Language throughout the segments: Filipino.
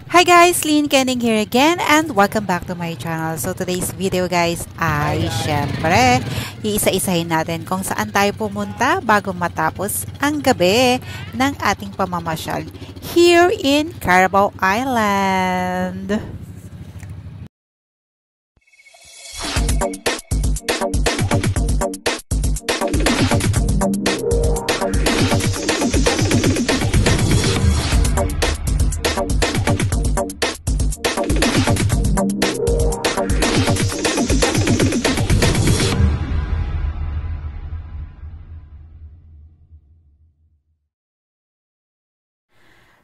Hi guys, Lynn Kenning here again and welcome back to my channel. So today's video guys ay syempre iisa-isahin natin kung saan tayo pumunta bago matapos ang gabi ng ating pamamasyal here in Carabao Island.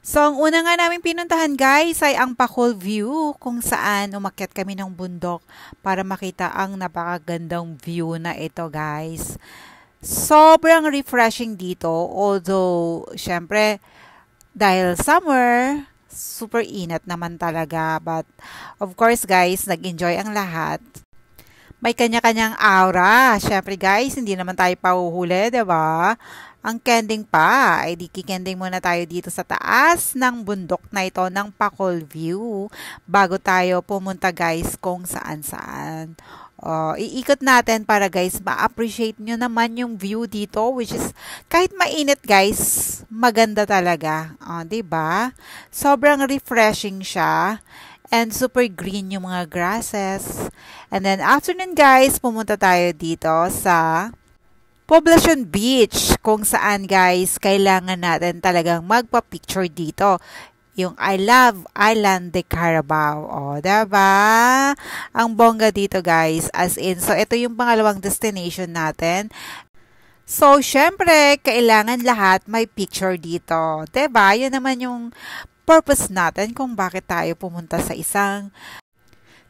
So, ang una nga namin pinuntahan guys ay ang Pacol View kung saan umakyat kami ng bundok para makita ang napakagandang view na ito guys. Sobrang refreshing dito although syempre dahil summer, super inat naman talaga but of course guys, nag-enjoy ang lahat. May kanya-kanyang aura. Syempre guys, hindi naman tayo pahuhuli, 'di ba? Ang kending pa, ay di kikending muna tayo dito sa taas ng bundok na ito ng Pacol View bago tayo pumunta guys kung saan-saan. Iikot natin para guys ma-appreciate nyo naman yung view dito which is kahit mainit guys, maganda talaga. Diba? Sobrang refreshing siya. And super green yung mga grasses. And then afternoon guys, pumunta tayo dito sa Poblacion Beach, kung saan guys, kailangan natin talagang magpa-picture dito. Yung I Love Island de Carabao. Diba? Ang bongga dito guys, as in. So, ito yung pangalawang destination natin. So, syempre, kailangan lahat may picture dito. Diba? Yun naman yung purpose natin kung bakit tayo pumunta sa isang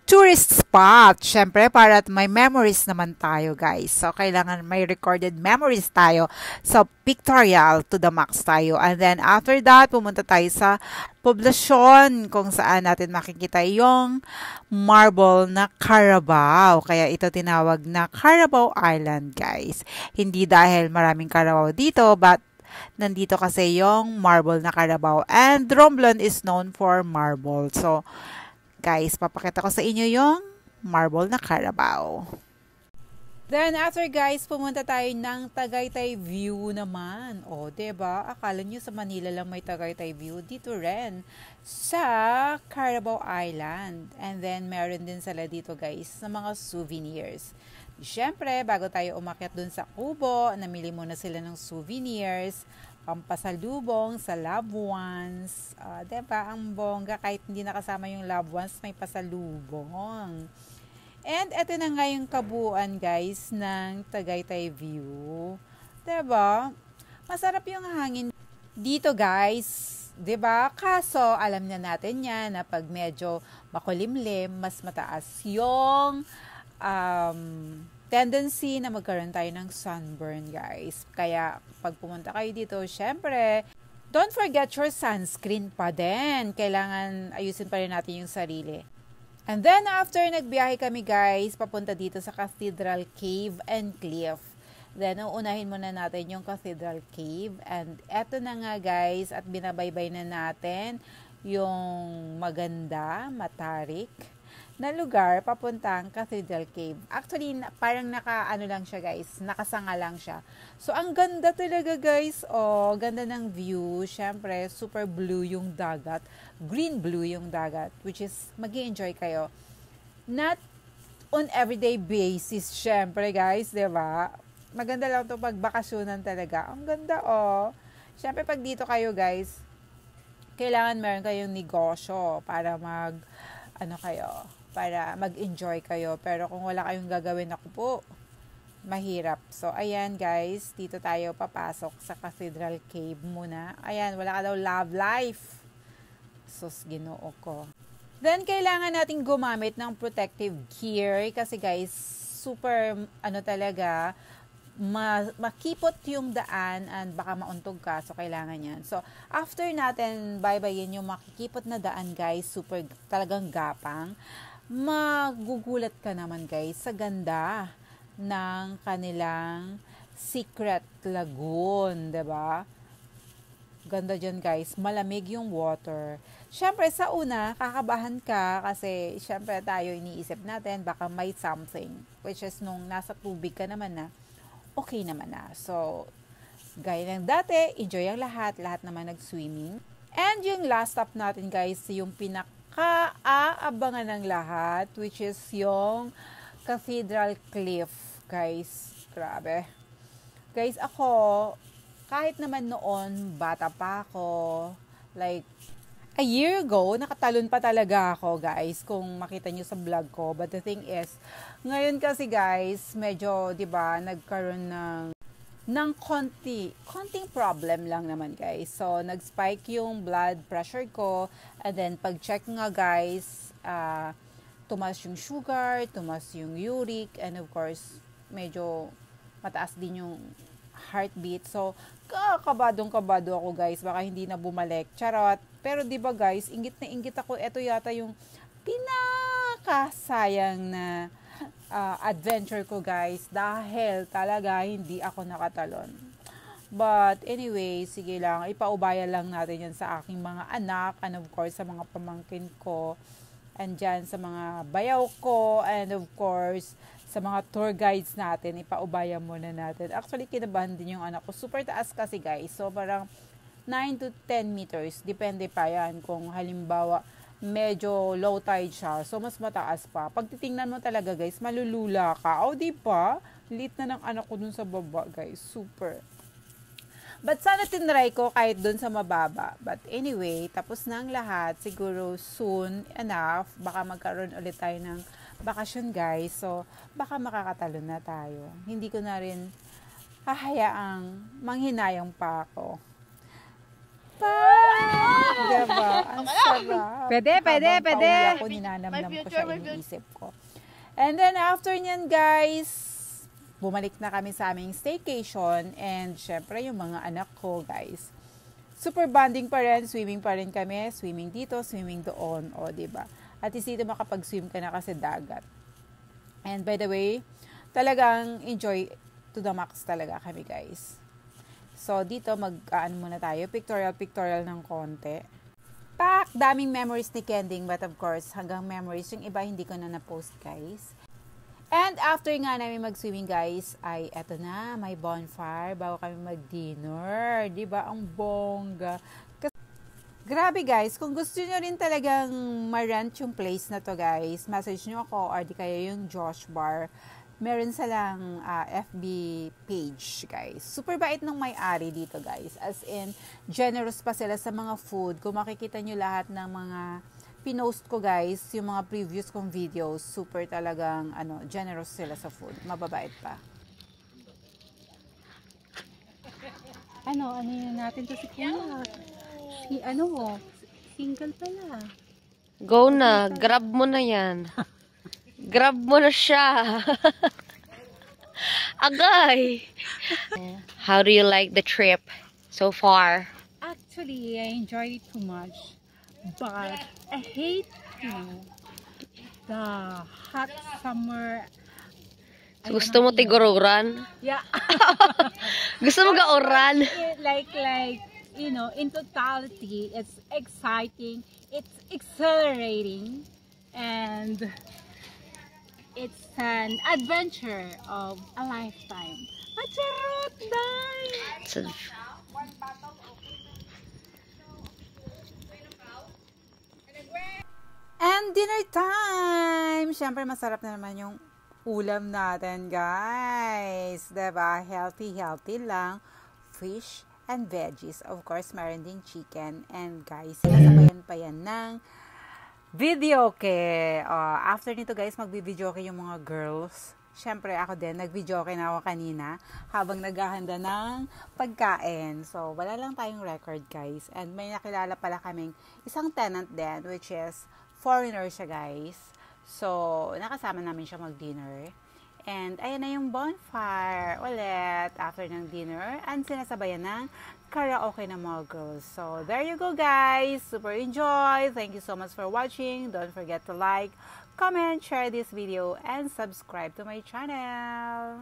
tourist spot, syempre, para may memories naman tayo, guys. So, kailangan may recorded memories tayo. So, pictorial to the max tayo. And then, after that, pumunta tayo sa poblasyon kung saan natin makikita yung marble na Carabao. Kaya ito tinawag na Carabao Island, guys. Hindi dahil maraming Carabao dito, but nandito kasi yung marble na Carabao. And Romblon is known for marble. So, guys, papakita ko sa inyo yung marble na Carabao. Then, after guys, pumunta tayo ng Tagaytay View naman. Diba? Akala nyo sa Manila lang may Tagaytay View. Dito rin sa Carabao Island. And then, meron din sila dito guys sa mga souvenirs. Siyempre, bago tayo umakyat dun sa kubo, namili muna sila ng souvenirs, pampasalubong sa loved ones. Diba? Ang bongga, kahit hindi nakasama yung loved ones, may pasalubong. And eto na nga yung kabuuan, guys, ng Tagaytay View. Diba? Masarap yung hangin dito, guys. Diba? Kaso, alam na natin yan na pag medyo makulimlim, mas mataas yung tendency na magkaroon tayo ng sunburn, guys. Kaya, pag pumunta kayo dito, syempre, don't forget your sunscreen pa din. Kailangan ayusin pa rin natin yung sarili. And then, after nagbiyahe kami, guys, papunta dito sa Cathedral Cave and Cliff. Then, uunahin muna natin yung Cathedral Cave. And eto na nga, guys, at binabaybay na natin yung maganda, matarik na lugar papuntang Cathedral Cave. Actually, parang naka-ano lang siya guys, nakasanga lang siya. So, ang ganda talaga guys. Ganda ng view. Syempre, super blue yung dagat. Green-blue yung dagat. Which is, mag-i-enjoy kayo. Not on everyday basis, syempre guys, diba? Maganda lang ito pag bakasyonan talaga. Ang ganda Syempre, pag dito kayo guys, kailangan meron kayong negosyo para para mag-enjoy kayo. Pero kung wala kayong gagawin, ako po, mahirap. So, ayan guys, dito tayo papasok sa Cathedral Cave muna. Ayan, wala ka daw love life. Sus, ginoo ko. Then, kailangan natin gumamit ng protective gear kasi guys, super, talaga, makipot yung daan and baka mauntog ka. So, kailangan yan. So, after natin baybayin yung makikipot na daan guys, super talagang gapang, magugulat ka naman guys sa ganda ng kanilang secret lagoon, 'di ba? Ganda dyan guys, malamig yung water. Syempre, sa una, kakabahan ka kasi syempre tayo iniisip natin baka may something. Which is nung nasa tubig ka naman na, okay naman na. So, gaya ng dati, enjoy ang lahat naman nag-swimming. And yung last stop natin guys, yung pinaka-aabangan ng lahat, which is yung Cathedral Cliff, guys. Grabe. Guys, ako, kahit naman noon, bata pa ako, like, a year ago, nakatalon pa talaga ako, guys, kung makita nyo sa vlog ko. But the thing is, ngayon kasi, guys, medyo, di ba, nagkaroon ng konting problem lang naman, guys. So, nag-spike yung blood pressure ko. And then, pag-check nga, guys, tumas yung sugar, tumas yung uric, and of course, medyo mataas din yung heartbeat. So, kabado ako, guys. Baka hindi na bumalik. Charot. Pero 'di ba guys, inggit na inggit ako. Ito yata yung pinakasayang na adventure ko, guys, dahil talaga hindi ako nakatalon. But anyway, sige lang, ipaubaya lang natin yan sa aking mga anak and of course sa mga pamangkin ko. And dyan sa mga bayaw ko and of course sa mga tour guides natin, ipaubaya muna natin. Actually, kinabahan din yung anak ko. Super taas kasi, guys. So parang 9 to 10 meters. Depende pa yan kung halimbawa medyo low tide siya. So, mas mataas pa. Pag titingnan mo talaga, guys, malulula ka. O, diba? Lit na ng anak ko dun sa baba, guys. Super. But sana tinry ko kahit dun sa mababa. But anyway, tapos na ang lahat. Siguro soon enough, baka magkaroon ulit tayo ng bakasyon, guys. So, baka makakatalon na tayo. Hindi ko na rin hahayaang manghinayang pa ako. Diba? Ang sarap. Pwede. Ako, ninanamnam ko siya, iniisip ko. And then, after nyan, guys, bumalik na kami sa aming staycation. And, syempre, yung mga anak ko, guys, super bonding pa rin. Swimming pa rin kami. Swimming dito, swimming doon. O, diba? At least dito makapag-swim ka na kasi dagat. And, by the way, talagang enjoy to the max talaga kami, guys. So, dito mag-ano muna tayo, pictorial ng konti. Daming memories ni Kending, but of course, hanggang memories, yung iba hindi ko na na-post, guys. And after nga namin mag-swimming, guys, ay eto na, may bonfire, bago kami mag-dinner. Diba? Ang bongga. Grabe, guys, kung gusto nyo rin talagang ma-rent yung place na to, guys, message nyo ako, or di kaya yung Josh Bar. Meron silang FB page, guys. Super bait ng may-ari dito, guys. As in, generous pa sila sa mga food. Kung makikita nyo lahat ng mga pinost ko, guys, yung mga previous kong videos, super talagang, generous sila sa food. Mababait pa. Ano yun natin to si Kuya? Single pala. Go na, grab mo na yan. Grab mo na siya. Agay. How do you like the trip so far? Actually, I enjoyed it too much. But I hate, the hot summer. So, gusto mo tigururan? Yeah. Gusto mo gauran? Like, in totality, it's exciting. It's exhilarating. And it's an adventure of a lifetime. Macharot, dai! And dinner time! Siyempre, masarap na naman yung ulam natin, guys. Diba? Healthy lang. Fish and veggies. Of course, meron ding chicken. And guys, sinasabayan pa yan ng video ke. After nito, guys, magbi-video ke yung mga girls. Siyempre, ako din, nag-video ke na ako kanina habang naghahanda ng pagkain. So, wala lang tayong record, guys. And may nakilala pala kaming isang tenant din, which is foreigner siya, guys. So, nakasama namin siya mag-dinner. And, ayan na yung bonfire ulit after ng dinner. And, sinasabayan ng karaoke ng mga girls. So, there you go, guys. Super enjoy. Thank you so much for watching. Don't forget to like, comment, share this video, and subscribe to my channel.